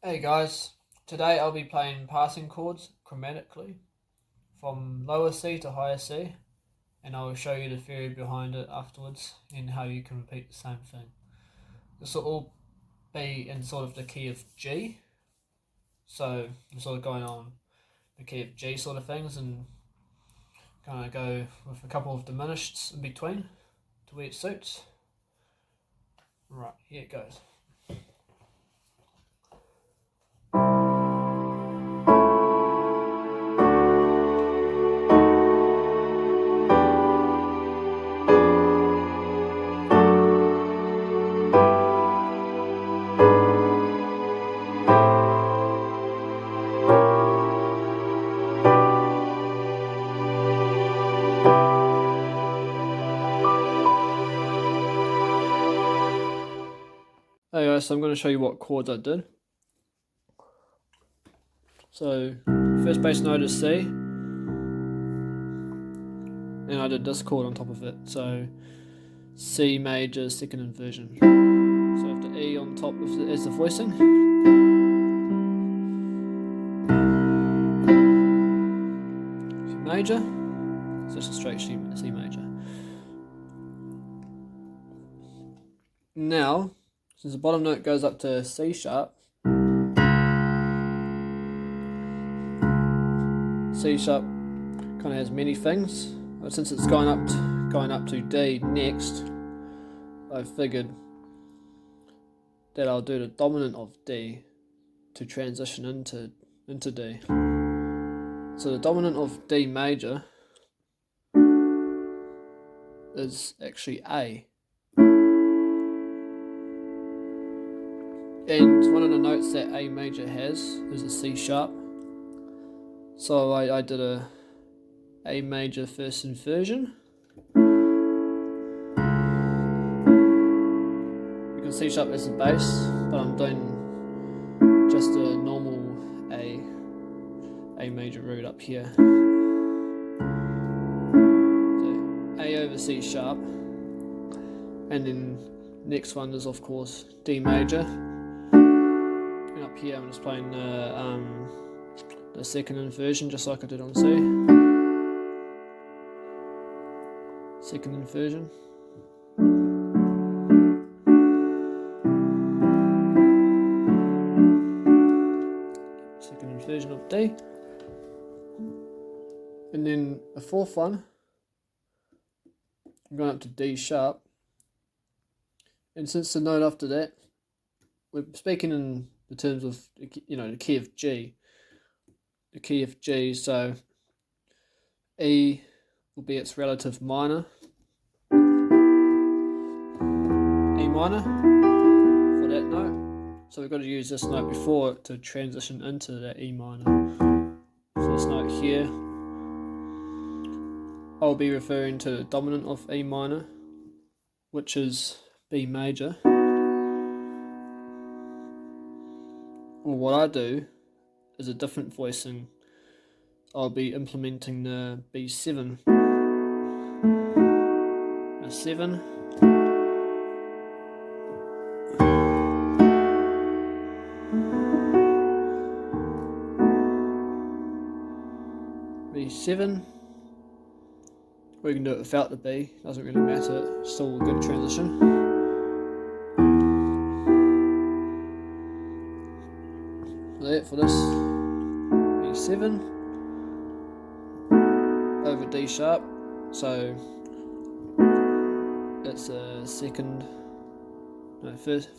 Hey guys, today I'll be playing passing chords chromatically from lower C to higher C, and I will show you the theory behind it afterwards and how you can repeat the same thing. This will all be in sort of the key of G, so I'm sort of going on the key of G sort of things and kind of go with a couple of diminished in between to where it suits. Right, here it goes. Hey guys, so I'm going to show you what chords I did. So, first bass note is C, and I did this chord on top of it, so C major second inversion. So I have the E on top as the voicing. C major, so it's a straight C major. Now, since the bottom note goes up to C sharp, C sharp kind of has many things, but since it's going up to D next, I figured that I'll do the dominant of D to transition into D. So the dominant of D major is actually A. And one of the notes that A major has is a C sharp. So I did a major first inversion. Because C sharp is the bass, but I'm doing just a normal A major root up here. So A over C sharp. And then next one is of course D major. And up here I'm just playing the second inversion just like I did on C. Second inversion. Second inversion of D. And then the fourth one, I'm going up to D sharp. And since the note after that, we're speaking in the terms of, the key of G. The key of G, so E will be its relative minor, E minor for that note. So we've got to use this note before to transition into that E minor. So this note here, I'll be referring to the dominant of E minor, which is B major. Well, what I do is a different voicing. I'll be implementing the B7. A 7. B7. Or you can do it without the B, doesn't really matter, it's still a good transition. That for this B7 over D sharp, so it's a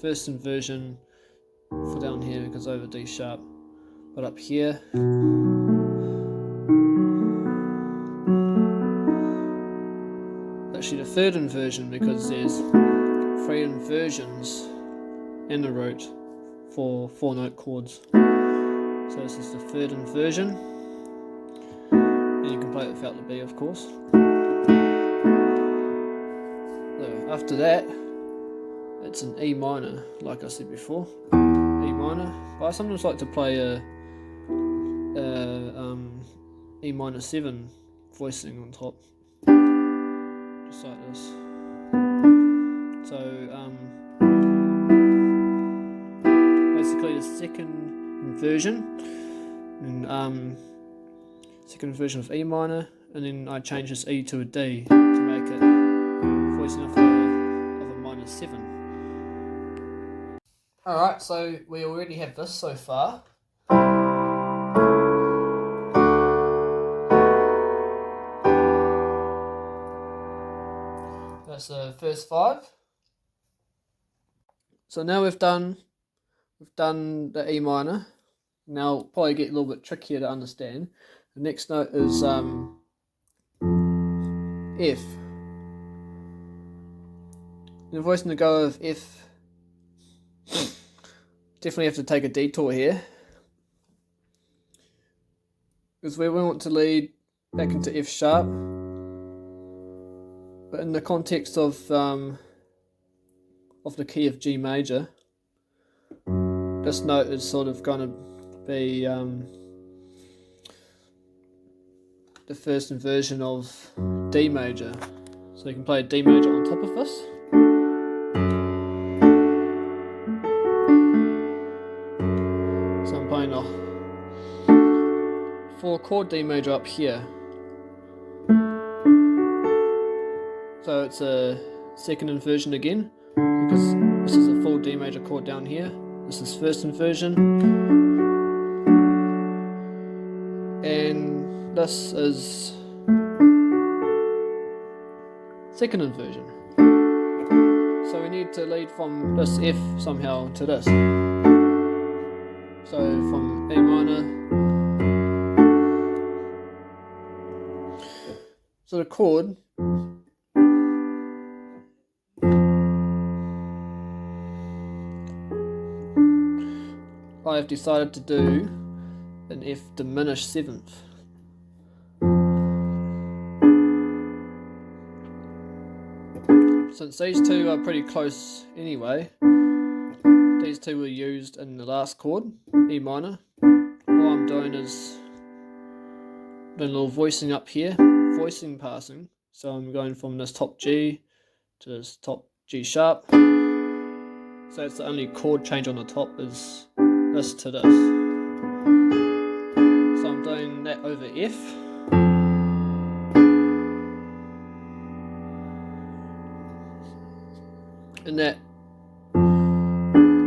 first inversion for down here because over D sharp, but up here actually the third inversion because there's 3 inversions in the root for 4-note chords. So this is the third inversion, and you can play it without the B of course. So after that, it's an E minor, like I said before, E minor. But I sometimes like to play a E minor 7 voicing on top, just like this. So basically basically the second inversion, and second inversion of E minor, and then I change this E to a D to make it voicing of a minor 7. Alright, so we already have this so far. That's the first 5. So now we've done the E minor. Now it'll probably get a little bit trickier to understand. The next note is F. The voice in the go of F. Definitely have to take a detour here, because we want to lead back into F sharp, but in the context of the key of G major, this note is sort of going to be the first inversion of D major. So you can play a D major on top of this. So I'm playing a 4-chord D major up here. So it's a second inversion again, because this is a full D major chord down here. This is first inversion, and this is second inversion. So we need to lead from this F somehow to this. So from A minor, so the chord I have decided to do an F diminished 7th. Since these two are pretty close anyway, these two were used in the last chord, E minor. All I'm doing is doing a little voicing up here, voicing passing. So I'm going from this top G to this top G sharp. So it's the only chord change on the top is this to this. So I'm doing that over F. And that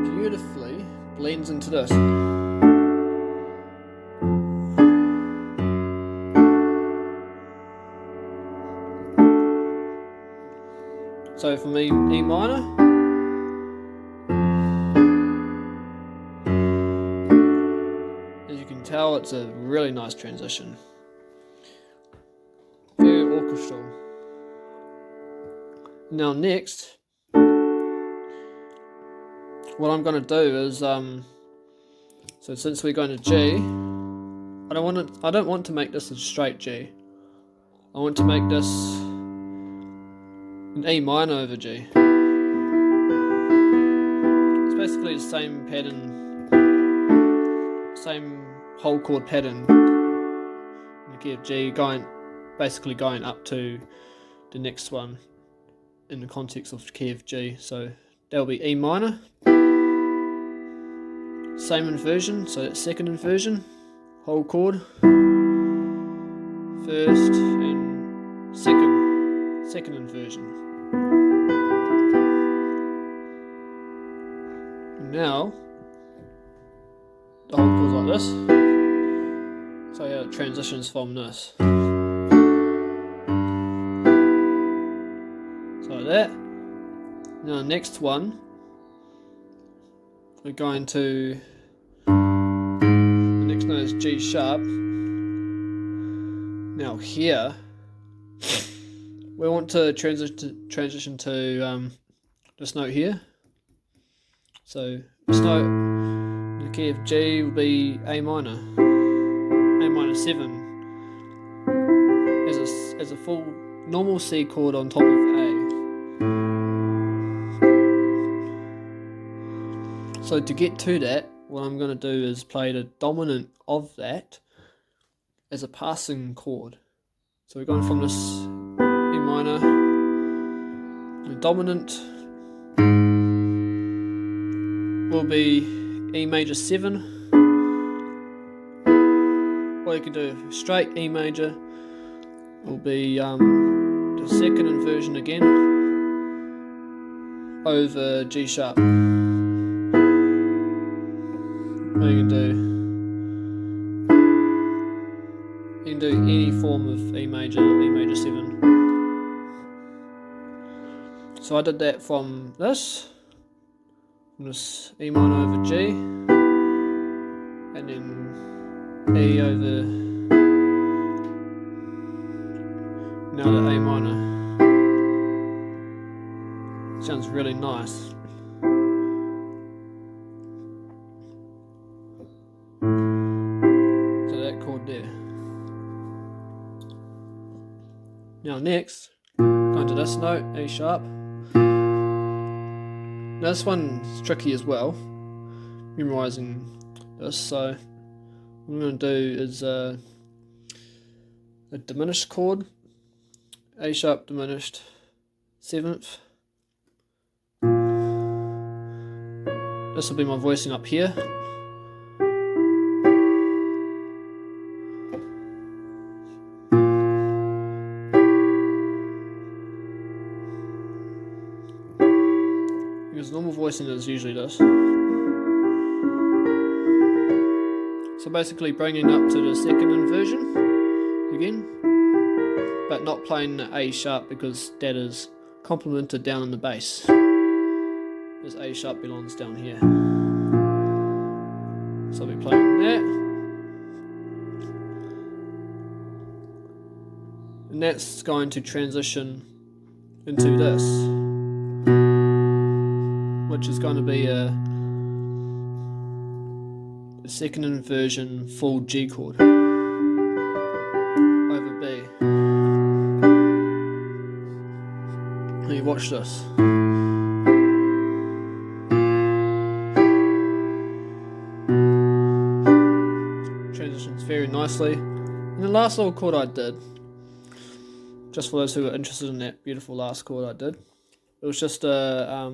beautifully blends into this. So for me, E minor. As you can tell, it's a really nice transition. Very orchestral. Now next, what I'm going to do is, so since we're going to G, I don't want to make this a straight G. I want to make this an E minor over G. It's basically the same pattern, same whole chord pattern in the key of G, basically going up to the next one in the context of the key of G. So that'll be E minor. Same inversion, so that's second inversion, whole chord, first and second inversion. And now the whole chord's like this. So yeah, it transitions from this. So like that. Now the next one, we're going to, the next note is G sharp. Now here, we want to transition to this note here. So this note in the key of G will be A minor, A minor 7, as a full normal C chord on top of A. So to get to that, what I'm going to do is play the dominant of that as a passing chord. So we're going from this E minor, the dominant will be E major 7, or you can do straight E major, will be the second inversion again over G sharp. Or you can do any form of E major or E major 7. So I did that from this E minor over G, and then E over now the A minor. Sounds really nice. So that chord there. Now next, going to this note, A sharp. Now this one's tricky as well, memorising this, so what I'm going to do is a diminished chord, A sharp diminished 7th. This will be my voicing up here. Because normal voicing is usually this. So basically bringing up to the second inversion again, but not playing the A sharp because that is complemented down in the bass. This A sharp belongs down here. So I'll be playing that. And that's going to transition into this, which is going to be a second inversion full G chord over B. Now you watch this. Transitions very nicely. And the last little chord I did, just for those who are interested in that beautiful last chord I did, it was just a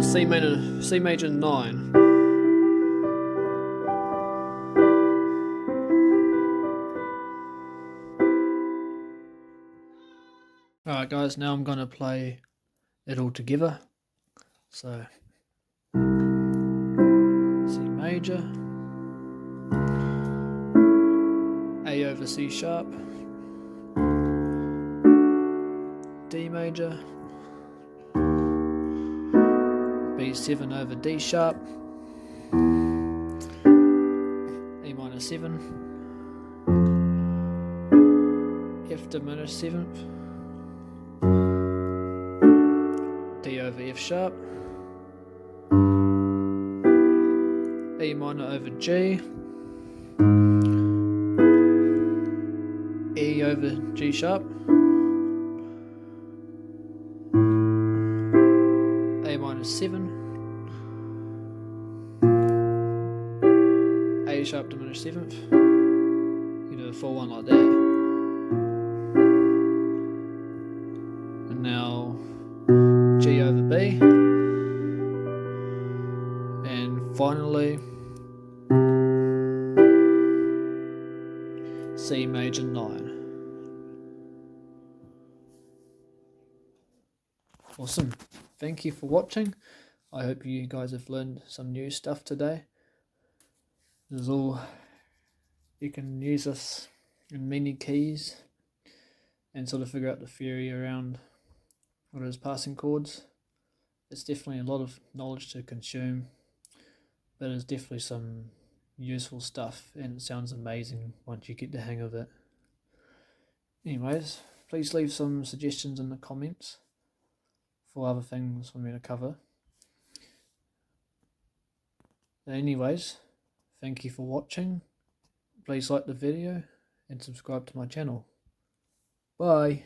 C major 9. Alright guys, now I'm going to play it all together. So C major, A over C sharp, D major, B7 over D sharp, E minor 7, F diminished 7th, D over F sharp, E minor over G, E over G sharp, A minor 7, A sharp diminished 7th. You do a full one like that. And now G over B. And finally C major 9. Awesome. Thank you for watching. I hope you guys have learned some new stuff today. This is all, you can use this in many keys and sort of figure out the theory around what is passing chords. It's definitely a lot of knowledge to consume, but it's definitely some useful stuff and it sounds amazing once you get the hang of it. Anyways, please leave some suggestions in the comments for other things for me to cover. Anyways, thank you for watching. Please like the video and subscribe to my channel. Bye.